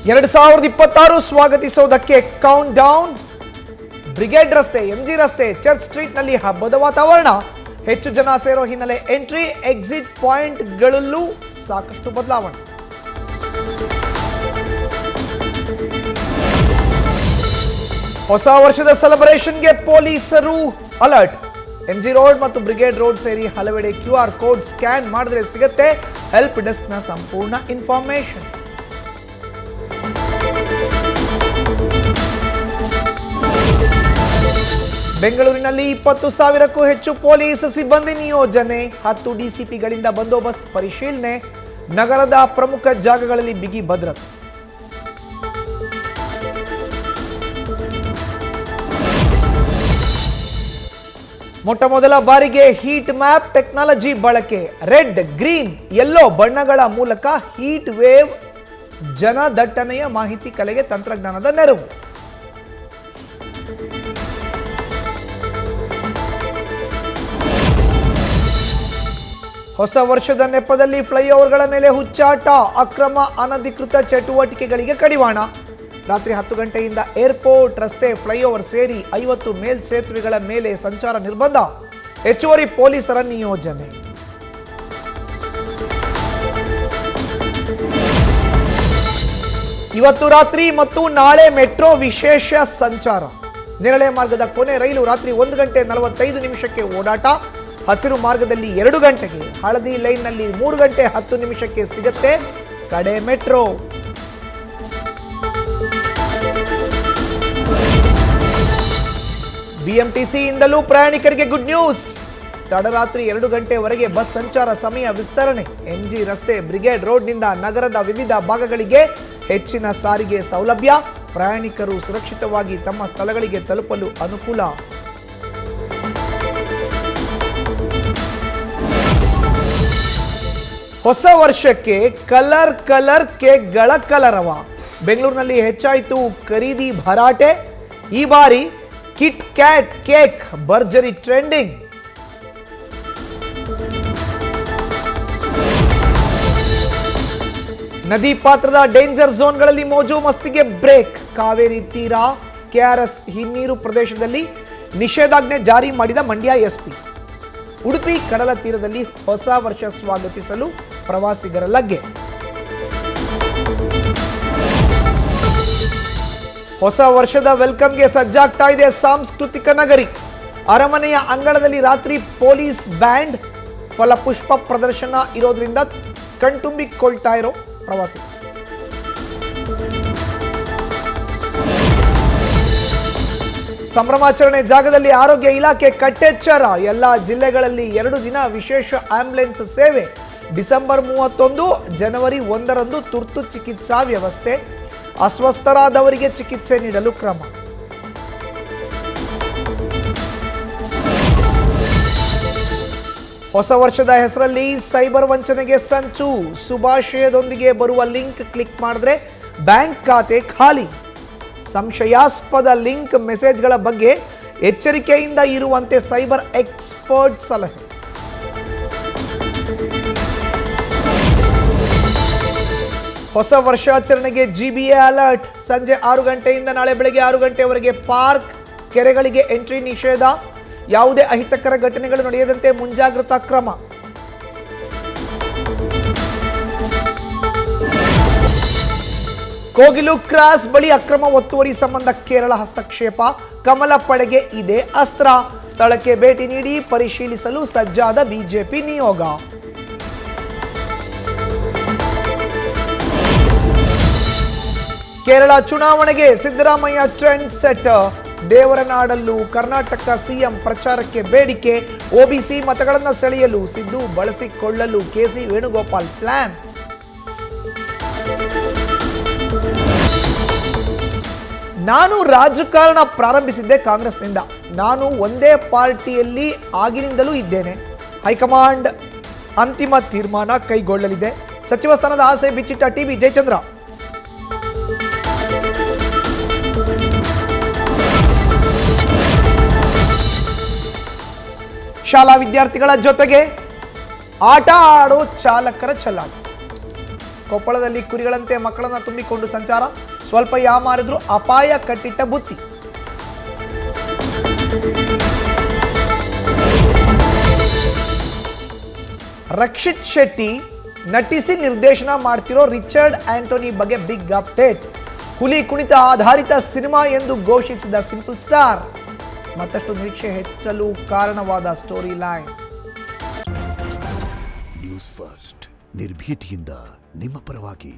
2026 ಸ್ವಾಗತಿಸೋದಕ್ಕೆ count down. Brigade ರಸ್ತೆ, MG ರಸ್ತೆ, church street ನಲ್ಲಿ ಹಬ್ಬದ ವಾತಾವರಣ. ಹೆಚ್ಚು ಜನ ಸೇರೋ ಹಿನ್ನೆಲೆ ಎಂಟ್ರಿ ಎಕ್ಸಿಟ್ ಪಾಯಿಂಟ್ಗಳಲ್ಲೂ ಸಾಕಷ್ಟು ಬದಲಾವಣೆ. ಹೊಸ ವರ್ಷದ ಸೆಲೆಬ್ರೇಷನ್ಗೆ ಪೊಲೀಸರು ಅಲರ್ಟ್. ಎಂಜಿ ರೋಡ್ ಮತ್ತು ಬ್ರಿಗೇಡ್ ರೋಡ್ ಸೇರಿ ಹಲವೆಡೆ QR ಕೋಡ್ ಸ್ಕ್ಯಾನ್ ಮಾಡಿದ್ರೆ ಸಿಗುತ್ತೆ ಹೆಲ್ಪ್ ಡೆಸ್ಕ್ ನ ಸಂಪೂರ್ಣ ಇನ್ಫಾರ್ಮೇಶನ್. ಬೆಂಗಳೂರಿನಲ್ಲಿ 20,000ಕ್ಕೂ ಹೆಚ್ಚು ಪೊಲೀಸ್ ಸಿಬ್ಬಂದಿ ನಿಯೋಜನೆ. 10 ಡಿಸಿಪಿಗಳಿಂದ ಬಂದೋಬಸ್ತ್ ಪರಿಶೀಲನೆ. ನಗರದ ಪ್ರಮುಖ ಜಾಗಗಳಲ್ಲಿ ಬಿಗಿ ಭದ್ರತೆ. ಮೊಟ್ಟಮೊದಲ ಬಾರಿಗೆ ಹೀಟ್ ಮ್ಯಾಪ್ ಟೆಕ್ನಾಲಜಿ ಬಳಕೆ. ರೆಡ್, ಗ್ರೀನ್, ಯೆಲ್ಲೋ ಬಣ್ಣಗಳ ಮೂಲಕ ಹೀಟ್ ವೇವ್ ಜನದಟ್ಟಣೆಯ ಮಾಹಿತಿ ಕಲೆಗೆ ತಂತ್ರಜ್ಞಾನದ ನೆರವು. ಹೊಸ ವರ್ಷದ ನೆಪದಲ್ಲಿ ಫ್ಲೈಓವರ್ಗಳ ಮೇಲೆ ಹುಚ್ಚಾಟ. ಅಕ್ರಮ ಅನಧಿಕೃತ ಚಟುವಟಿಕೆಗಳಿಗೆ ಕಡಿವಾಣ. ರಾತ್ರಿ 10 ಗಂಟೆಯಿಂದ ಏರ್ಪೋರ್ಟ್ ರಸ್ತೆ, ಫ್ಲೈಓವರ್ ಸೇರಿ 50 ಮೇಲ್ಸೇತುವೆಗಳ ಮೇಲೆ ಸಂಚಾರ ನಿರ್ಬಂಧ. ಹೆಚ್ಚುವರಿ ಪೊಲೀಸರ ನಿಯೋಜನೆ. ಇವತ್ತು ರಾತ್ರಿ ಮತ್ತು ನಾಳೆ ಮೆಟ್ರೋ ವಿಶೇಷ ಸಂಚಾರ. ನೇರಳೆ ಮಾರ್ಗದ ಕೊನೆ ರೈಲು ರಾತ್ರಿ 1 ಗಂಟೆ 45 ನಿಮಿಷಕ್ಕೆ ಓಡಾಟ. ಹಸಿರು ಮಾರ್ಗದಲ್ಲಿ 2 ಗಂಟೆಗೆ, ಹಳದಿ ಲೈನ್ನಲ್ಲಿ 3 ಗಂಟೆ 10 ನಿಮಿಷಕ್ಕೆ ಸಿಗುತ್ತೆ ಕಡೆ ಮೆಟ್ರೋ. ಬಿಎಂಟಿಸಿಯಿಂದಲೂ ಪ್ರಯಾಣಿಕರಿಗೆ ಗುಡ್ ನ್ಯೂಸ್. ತಡರಾತ್ರಿ 2 ಗಂಟೆವರೆಗೆ ಬಸ್ ಸಂಚಾರ ಸಮಯ ವಿಸ್ತರಣೆ. ಎಂಜಿ ರಸ್ತೆ, ಬ್ರಿಗೇಡ್ ರೋಡ್ನಿಂದ ನಗರದ ವಿವಿಧ ಭಾಗಗಳಿಗೆ ಹೆಚ್ಚಿನ ಸಾರಿಗೆ ಸೌಲಭ್ಯ. ಪ್ರಯಾಣಿಕರು ಸುರಕ್ಷಿತವಾಗಿ ತಮ್ಮ ಸ್ಥಳಗಳಿಗೆ ತಲುಪಲು ಅನುಕೂಲ. ಹೊಸ ವರ್ಷಕ್ಕೆ ಕಲರ್ ಕೇಕ್ಗಳ ಕಲರವ. ಬೆಂಗಳೂರಿನಲ್ಲಿ ಹೆಚ್ಚಾಯಿತು ಖರೀದಿ ಭರಾಟೆ. ಈ ಬಾರಿ ಕಿಟ್ ಕ್ಯಾಟ್ ಕೇಕ್ ಭರ್ಜರಿ ಟ್ರೆಂಡಿಂಗ್. ನದಿ ಪಾತ್ರದ ಡೇಂಜರ್ ಝೋನ್ಗಳಲ್ಲಿ ಮೋಜು ಮಸ್ತಿಗೆ ಬ್ರೇಕ್. ಕಾವೇರಿ ತೀರ, ಕೆಆರ್ಎಸ್ ಹಿನ್ನೀರು ಪ್ರದೇಶದಲ್ಲಿ ನಿಷೇಧಾಜ್ಞೆ ಜಾರಿ ಮಾಡಿದ ಮಂಡ್ಯ ಎಸ್ಪಿ. ಉಡುಪಿ ಕಡಲ ತೀರದಲ್ಲಿ ಹೊಸ ವರ್ಷ ಸ್ವಾಗತಿಸಲು ಪ್ರವಾಸಿಗರ ಲಗ್ಗೆ. ಹೊಸ ವರ್ಷದ ವೆಲ್ಕಮ್ಗೆ ಸಜ್ಜಾಗ್ತಾ ಇದೆ ಸಾಂಸ್ಕೃತಿಕ ನಗರಿ. ಅರಮನೆಯ ಅಂಗಳದಲ್ಲಿ ರಾತ್ರಿ ಪೊಲೀಸ್ ಬ್ಯಾಂಡ್, ಫಲಪುಷ್ಪ ಪ್ರದರ್ಶನ ಇರೋದ್ರಿಂದ ಕಣ್ತುಂಬಿಕೊಳ್ತಾ ಇರೋ ಪ್ರವಾಸಿಗರು. ಸಂಭ್ರಮಾಚರಣೆ ಜಾಗದಲ್ಲಿ ಆರೋಗ್ಯ ಇಲಾಖೆ ಕಟ್ಟೆಚ್ಚರ. ಎಲ್ಲ ಜಿಲ್ಲೆಗಳಲ್ಲಿ 2 ದಿನ ವಿಶೇಷ ಆಂಬ್ಯುಲೆನ್ಸ್ ಸೇವೆ. ಡಿಸೆಂಬರ್ 31, ಜನವರಿ 1ರಂದು ತುರ್ತು ಚಿಕಿತ್ಸಾ ವ್ಯವಸ್ಥೆ. ಅಸ್ವಸ್ಥರಾದವರಿಗೆ ಚಿಕಿತ್ಸೆ ನೀಡಲು ಕ್ರಮ. ಹೊಸ ವರ್ಷದ ಹೆಸರಲ್ಲಿ ಸೈಬರ್ ವಂಚನೆಗೆ ಸಂಚು. ಶುಭಾಶಯದೊಂದಿಗೆ ಬರುವ ಲಿಂಕ್ ಕ್ಲಿಕ್ ಮಾಡಿದ್ರೆ ಬ್ಯಾಂಕ್ ಖಾತೆ ಖಾಲಿ. ಸಂಶಯಾಸ್ಪದ ಲಿಂಕ್ ಮೆಸೇಜ್ಗಳ ಬಗ್ಗೆ ಎಚ್ಚರಿಕೆಯಿಂದ ಇರುವಂತೆ ಸೈಬರ್ ಎಕ್ಸ್ಪರ್ಟ್ ಸಲಹೆ. ಹೊಸ ವರ್ಷಾಚರಣೆಗೆ GBA ಅಲರ್ಟ್. ಸಂಜೆ 6 ಗಂಟೆಯಿಂದ ನಾಳೆ ಬೆಳಗ್ಗೆ 6 ಗಂಟೆವರೆಗೆ ಪಾರ್ಕ್, ಕೆರೆಗಳಿಗೆ ಎಂಟ್ರಿ ನಿಷೇಧ. ಯಾವುದೇ ಅಹಿತಕರ ಘಟನೆಗಳು ನಡೆಯದಂತೆ ಮುಂಜಾಗ್ರತಾ ಕ್ರಮ. ಕೋಗಿಲು ಕ್ರಾಸ್ ಬಳಿ ಅಕ್ರಮ ಒತ್ತುವರಿ ಸಂಬಂಧ ಕೇರಳ ಹಸ್ತಕ್ಷೇಪ. ಕಮಲ ಪಡೆಗೆ ಇದೇ ಅಸ್ತ್ರ. ಸ್ಥಳಕ್ಕೆ ಭೇಟಿ ನೀಡಿ ಪರಿಶೀಲಿಸಲು ಸಜ್ಜಾದ ಬಿಜೆಪಿ ನಿಯೋಗ. ಕೇರಳ ಚುನಾವಣೆಗೆ ಸಿದ್ದರಾಮಯ್ಯ ಟ್ರೆಂಡ್ ಸೆಟ್ಟರ್. ದೇವರನಾಡಲ್ಲೂ ಕರ್ನಾಟಕ ಸಿಎಂ ಪ್ರಚಾರಕ್ಕೆ ಬೇಡಿಕೆ. OBC ಮತಗಳನ್ನು ಸೆಳೆಯಲು ಸಿದ್ದು ಬಳಸಿಕೊಳ್ಳಲು KC ವೇಣುಗೋಪಾಲ್ ಪ್ಲಾನ್. ನಾನು ರಾಜಕಾರಣ ಪ್ರಾರಂಭಿಸಿದ್ದೆ ಕಾಂಗ್ರೆಸ್ನಿಂದ. ನಾನು ಒಂದೇ ಪಾರ್ಟಿಯಲ್ಲಿ ಆಗಿನಿಂದಲೂ ಇದ್ದೇನೆ. ಹೈಕಮಾಂಡ್ ಅಂತಿಮ ತೀರ್ಮಾನ ಕೈಗೊಳ್ಳಲಿದೆ. ಸಚಿವ ಸ್ಥಾನದ ಆಸೆ ಬಿಚ್ಚಿಟ್ಟ TB ಜಯಚಂದ್ರ. ಶಾಲಾ ವಿದ್ಯಾರ್ಥಿಗಳ ಜೊತೆಗೆ ಆಟ ಆಡೋ ಚಾಲಕರ ಚೆಲ್ಲಾಟ. ಕೊಪ್ಪಳದಲ್ಲಿ ಕುರಿಗಳಂತೆ ಮಕ್ಕಳನ್ನ ತುಂಬಿಕೊಂಡು ಸಂಚಾರ, ಸ್ವಲ್ಪ ಯಾಮಾರಿದ್ರು ಅಪಾಯ ಕಟ್ಟಿಟ್ಟ ಬುತ್ತಿ. ರಕ್ಷಿತ್ ಶೆಟ್ಟಿ ನಟಿಸಿ ನಿರ್ದೇಶನ ಮಾಡ್ತಿರೋ ರಿಚರ್ಡ್ ಆಂಟೋನಿ ಬಗ್ಗೆ ಬಿಗ್ ಅಪ್ಡೇಟ್. ಹುಲಿ ಕುಣಿತ ಆಧಾರಿತ ಸಿನಿಮಾ ಎಂದು ಘೋಷಿಸಿದ ಸಿಂಪಲ್ ಸ್ಟಾರ್. ಮತ್ತಷ್ಟು ನಿರೀಕ್ಷೆ ಹೆಚ್ಚಲು ಕಾರಣವಾದ ಸ್ಟೋರಿ ಲೈನ್. ನ್ಯೂಸ್ ಫಸ್ಟ್ ನಿರ್ಭೀತಿಯಿಂದ ನಿಮ್ಮ ಪರವಾಗಿ.